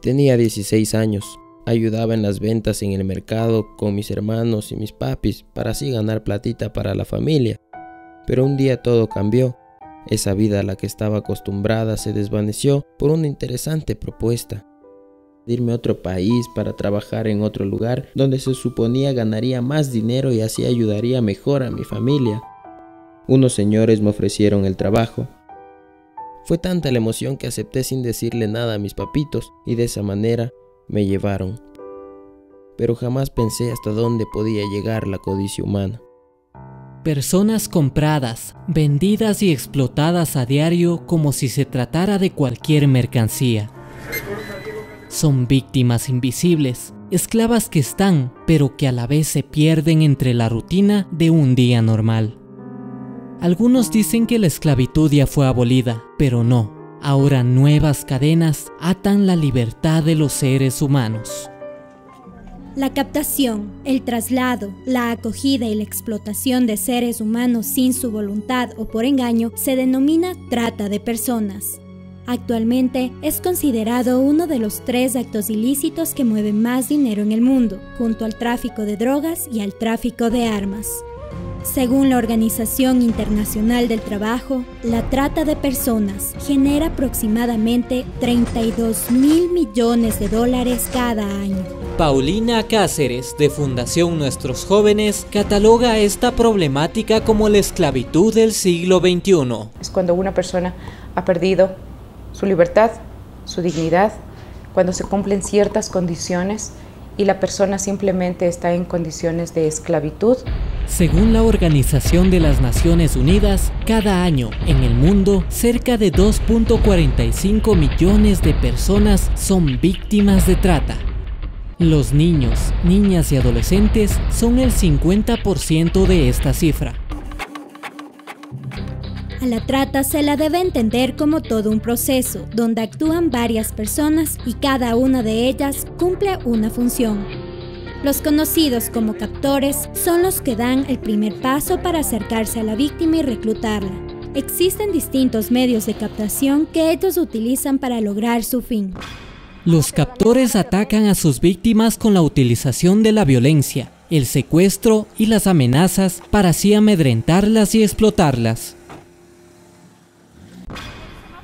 Tenía 16 años. Ayudaba en las ventas en el mercado con mis hermanos y mis papis para así ganar platita para la familia. Pero un día todo cambió. Esa vida a la que estaba acostumbrada se desvaneció por una interesante propuesta. Irme a otro país para trabajar en otro lugar donde se suponía ganaría más dinero y así ayudaría mejor a mi familia. Unos señores me ofrecieron el trabajo. Fue tanta la emoción que acepté sin decirle nada a mis papitos y de esa manera me llevaron. Pero jamás pensé hasta dónde podía llegar la codicia humana. Personas compradas, vendidas y explotadas a diario como si se tratara de cualquier mercancía. Son víctimas invisibles, esclavas que están, pero que a la vez se pierden entre la rutina de un día normal. Algunos dicen que la esclavitud ya fue abolida, pero no. Ahora nuevas cadenas atan la libertad de los seres humanos. La captación, el traslado, la acogida y la explotación de seres humanos sin su voluntad o por engaño se denomina trata de personas. Actualmente es considerado uno de los 3 actos ilícitos que mueven más dinero en el mundo, junto al tráfico de drogas y al tráfico de armas. Según la Organización Internacional del Trabajo, la trata de personas genera aproximadamente $32.000 millones cada año. Paulina Cáceres, de Fundación Nuestros Jóvenes, cataloga esta problemática como la esclavitud del siglo XXI. Es cuando una persona ha perdido su libertad, su dignidad, cuando se cumplen ciertas condiciones y la persona simplemente está en condiciones de esclavitud. Según la Organización de las Naciones Unidas, cada año en el mundo cerca de 2.45 millones de personas son víctimas de trata. Los niños, niñas y adolescentes son el 50% de esta cifra. A la trata se la debe entender como todo un proceso, donde actúan varias personas y cada una de ellas cumple una función. Los conocidos como captores son los que dan el primer paso para acercarse a la víctima y reclutarla. Existen distintos medios de captación que ellos utilizan para lograr su fin. Los captores atacan a sus víctimas con la utilización de la violencia, el secuestro y las amenazas para así amedrentarlas y explotarlas.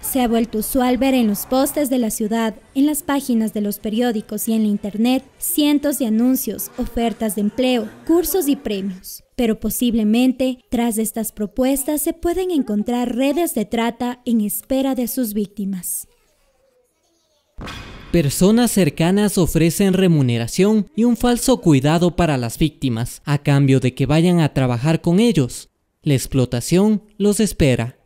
Se ha vuelto usual ver en los postes de la ciudad, en las páginas de los periódicos y en la internet cientos de anuncios, ofertas de empleo, cursos y premios. Pero posiblemente, tras estas propuestas se pueden encontrar redes de trata en espera de sus víctimas. Personas cercanas ofrecen remuneración y un falso cuidado para las víctimas, a cambio de que vayan a trabajar con ellos. La explotación los espera.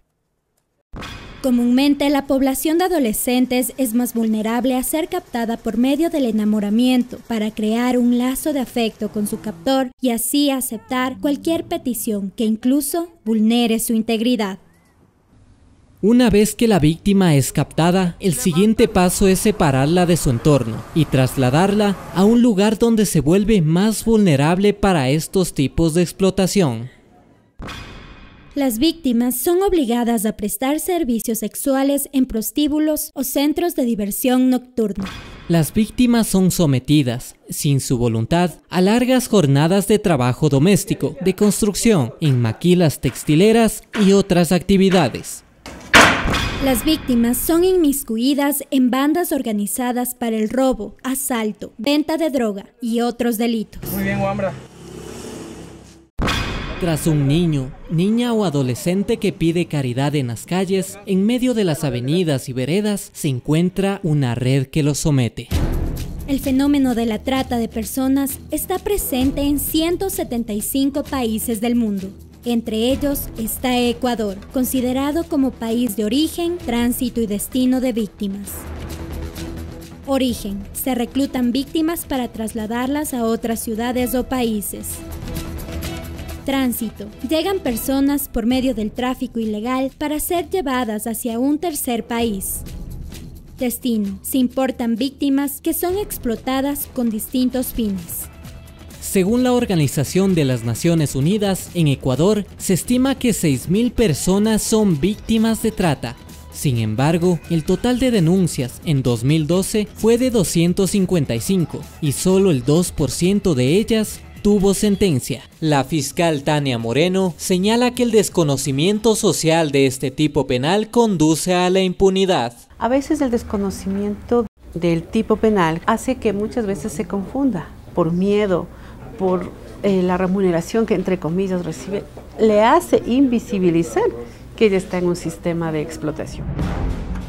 Comúnmente, la población de adolescentes es más vulnerable a ser captada por medio del enamoramiento para crear un lazo de afecto con su captor y así aceptar cualquier petición que incluso vulnere su integridad. Una vez que la víctima es captada, el siguiente paso es separarla de su entorno y trasladarla a un lugar donde se vuelve más vulnerable para estos tipos de explotación. Las víctimas son obligadas a prestar servicios sexuales en prostíbulos o centros de diversión nocturna. Las víctimas son sometidas, sin su voluntad, a largas jornadas de trabajo doméstico, de construcción, en maquilas textileras y otras actividades. Las víctimas son inmiscuidas en bandas organizadas para el robo, asalto, venta de droga y otros delitos. Muy bien, Wambra. Tras un niño, niña o adolescente que pide caridad en las calles, en medio de las avenidas y veredas se encuentra una red que los somete. El fenómeno de la trata de personas está presente en 175 países del mundo. Entre ellos está Ecuador, considerado como país de origen, tránsito y destino de víctimas. Origen: se reclutan víctimas para trasladarlas a otras ciudades o países. Tránsito: llegan personas por medio del tráfico ilegal para ser llevadas hacia un tercer país. Destino: se importan víctimas que son explotadas con distintos fines. Según la Organización de las Naciones Unidas, en Ecuador se estima que 6.000 personas son víctimas de trata. Sin embargo, el total de denuncias en 2012 fue de 255 y solo el 2% de ellas tuvo sentencia. La fiscal Tania Moreno señala que el desconocimiento social de este tipo penal conduce a la impunidad. A veces el desconocimiento del tipo penal hace que muchas veces se confunda por miedo, por la remuneración que entre comillas recibe, le hace invisibilizar que ella está en un sistema de explotación.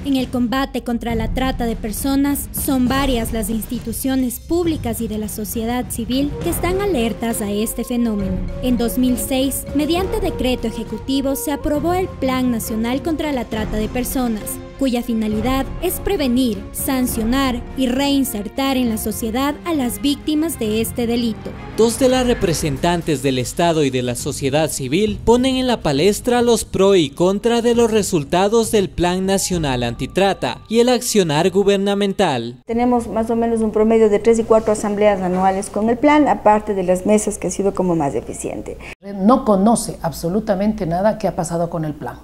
En el combate contra la trata de personas, son varias las instituciones públicas y de la sociedad civil que están alertas a este fenómeno. En 2006, mediante decreto ejecutivo, se aprobó el Plan Nacional contra la Trata de Personas, cuya finalidad es prevenir, sancionar y reinsertar en la sociedad a las víctimas de este delito. Dos de las representantes del Estado y de la sociedad civil ponen en la palestra los pro y contra de los resultados del Plan Nacional Antitrata y el accionar gubernamental. Tenemos más o menos un promedio de 3 y 4 asambleas anuales con el plan, aparte de las mesas que ha sido como más eficiente. No conoce absolutamente nada que ha pasado con el plan.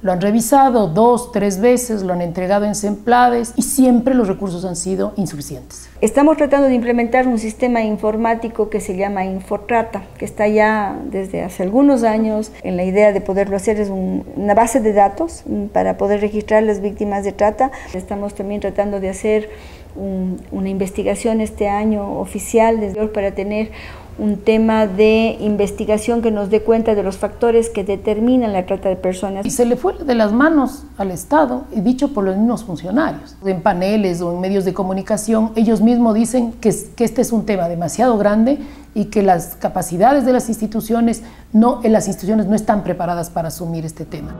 Lo han revisado 2, 3 veces, lo han entregado en Semplades y siempre los recursos han sido insuficientes. Estamos tratando de implementar un sistema informático que se llama Infotrata, que está ya desde hace algunos años. En la idea de poderlo hacer es una base de datos para poder registrar las víctimas de trata. Estamos también tratando de hacer una investigación este año oficial para tener un tema de investigación que nos dé cuenta de los factores que determinan la trata de personas. Y se le fue de las manos al Estado, y dicho por los mismos funcionarios. En paneles o en medios de comunicación, ellos mismos dicen que este es un tema demasiado grande y que las capacidades de las instituciones no están preparadas para asumir este tema.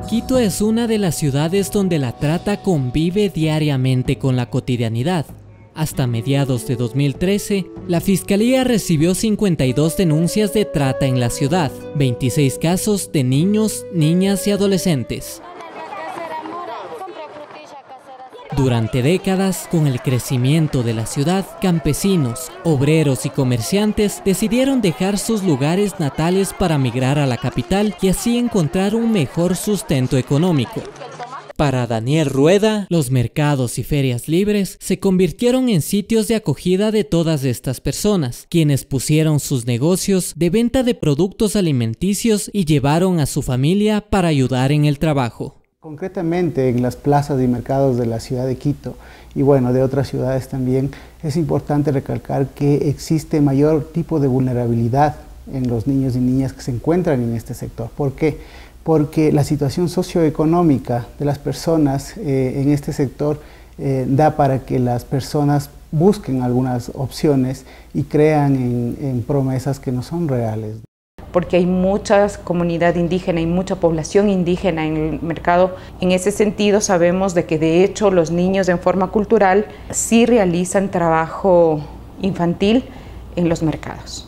Quito es una de las ciudades donde la trata convive diariamente con la cotidianidad. Hasta mediados de 2013, la Fiscalía recibió 52 denuncias de trata en la ciudad, 26 casos de niños, niñas y adolescentes. Durante décadas, con el crecimiento de la ciudad, campesinos, obreros y comerciantes decidieron dejar sus lugares natales para migrar a la capital y así encontrar un mejor sustento económico. Para Daniel Rueda, los mercados y ferias libres se convirtieron en sitios de acogida de todas estas personas, quienes pusieron sus negocios de venta de productos alimenticios y llevaron a su familia para ayudar en el trabajo. Concretamente en las plazas y mercados de la ciudad de Quito y bueno, de otras ciudades también, es importante recalcar que existe mayor tipo de vulnerabilidad en los niños y niñas que se encuentran en este sector. ¿Por qué? Porque la situación socioeconómica de las personas en este sector da para que las personas busquen algunas opciones y crean en promesas que no son reales. Porque hay mucha comunidad indígena y mucha población indígena en el mercado. En ese sentido sabemos de que de hecho los niños en forma cultural sí realizan trabajo infantil en los mercados.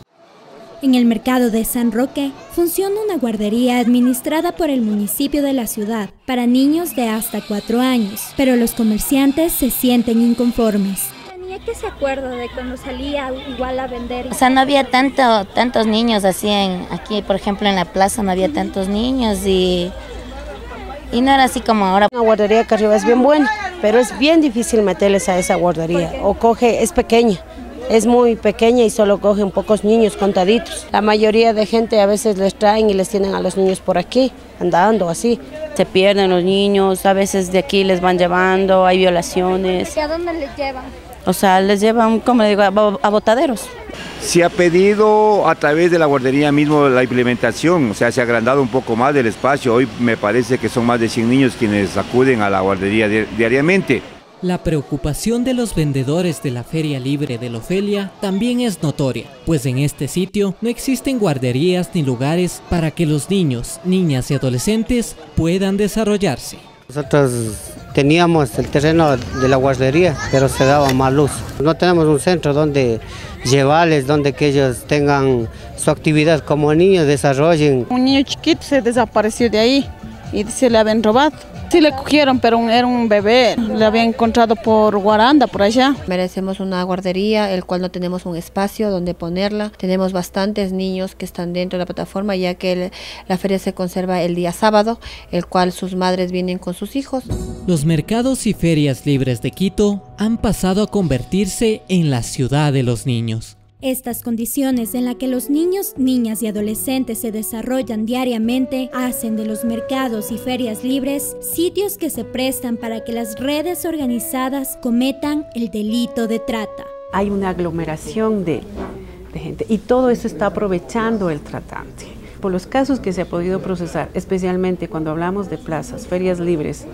En el mercado de San Roque funciona una guardería administrada por el municipio de la ciudad para niños de hasta 4 años, pero los comerciantes se sienten inconformes. ¿Tenía que se acuerda de cuando salía igual a vender? O sea, no había tantos niños así aquí, por ejemplo, en la plaza no había tantos niños y no era así como ahora. La guardería acá arriba es bien buena, pero es bien difícil meterles a esa guardería, es pequeña. Es muy pequeña y solo cogen pocos niños contaditos. La mayoría de gente a veces les traen y les tienen a los niños por aquí, andando así. Se pierden los niños, a veces de aquí les van llevando, hay violaciones. ¿Y a dónde les llevan? O sea, les llevan, como le digo, a botaderos. Se ha pedido a través de la guardería mismo la implementación, o sea, se ha agrandado un poco más del espacio. Hoy me parece que son más de 100 niños quienes acuden a la guardería diariamente. La preocupación de los vendedores de la Feria Libre de Lofelia también es notoria, pues en este sitio no existen guarderías ni lugares para que los niños, niñas y adolescentes puedan desarrollarse. Nosotros teníamos el terreno de la guardería, pero se daba mal uso. No tenemos un centro donde llevarles, donde que ellos tengan su actividad como niños, desarrollen. Un niño chiquito se desapareció de ahí y se le habían robado. Sí le cogieron, pero era un bebé, le habían encontrado por Guaranda, por allá. Merecemos una guardería, el cual no tenemos un espacio donde ponerla. Tenemos bastantes niños que están dentro de la plataforma, ya que la feria se conserva el día sábado, el cual sus madres vienen con sus hijos. Los mercados y ferias libres de Quito han pasado a convertirse en la ciudad de los niños. Estas condiciones en las que los niños, niñas y adolescentes se desarrollan diariamente hacen de los mercados y ferias libres sitios que se prestan para que las redes organizadas cometan el delito de trata. Hay una aglomeración de gente y todo eso está aprovechando el tratante. Por los casos que se ha podido procesar, especialmente cuando hablamos de plazas, ferias libres,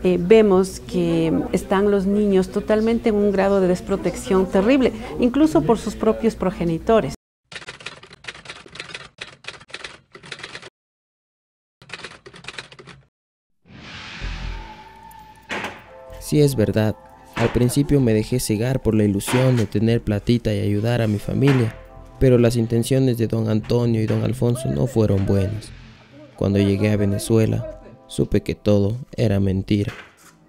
vemos que están los niños totalmente en un grado de desprotección terrible, incluso por sus propios progenitores. Sí, es verdad, al principio me dejé cegar por la ilusión de tener platita y ayudar a mi familia, pero las intenciones de don Antonio y don Alfonso no fueron buenas. Cuando llegué a Venezuela, supe que todo era mentira.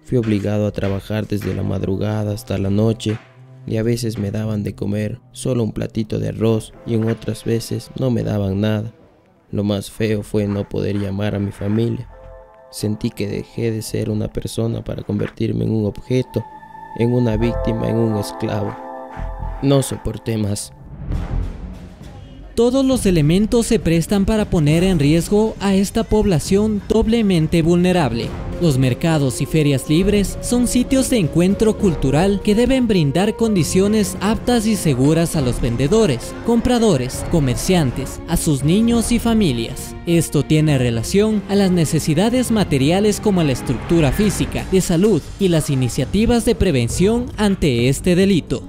Fui obligado a trabajar desde la madrugada hasta la noche y a veces me daban de comer solo un platito de arroz y en otras veces no me daban nada. Lo más feo fue no poder llamar a mi familia. Sentí que dejé de ser una persona para convertirme en un objeto, en una víctima, en un esclavo. No soporté más. Todos los elementos se prestan para poner en riesgo a esta población doblemente vulnerable. Los mercados y ferias libres son sitios de encuentro cultural que deben brindar condiciones aptas y seguras a los vendedores, compradores, comerciantes, a sus niños y familias. Esto tiene relación a las necesidades materiales como la estructura física, de salud y las iniciativas de prevención ante este delito.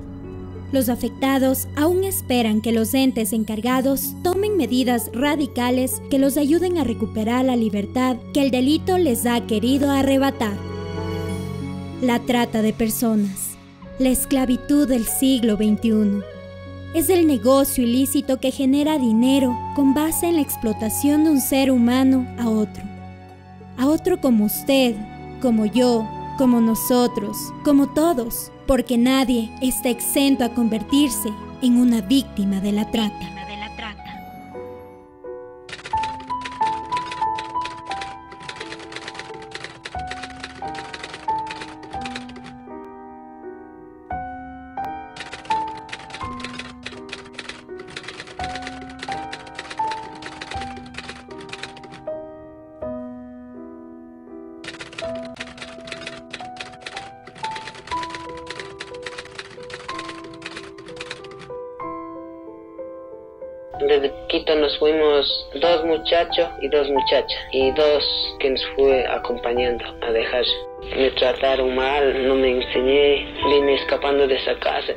Los afectados aún esperan que los entes encargados tomen medidas radicales que los ayuden a recuperar la libertad que el delito les ha querido arrebatar. La trata de personas, la esclavitud del siglo XXI, es el negocio ilícito que genera dinero con base en la explotación de un ser humano a otro como usted, como yo, como nosotros, como todos, porque nadie está exento a convertirse en una víctima de la trata. Desde Quito nos fuimos 2 muchachos y 2 muchachas, y 2 que nos fue acompañando a dejar. Me trataron mal, no me enseñé, vine escapando de esa casa.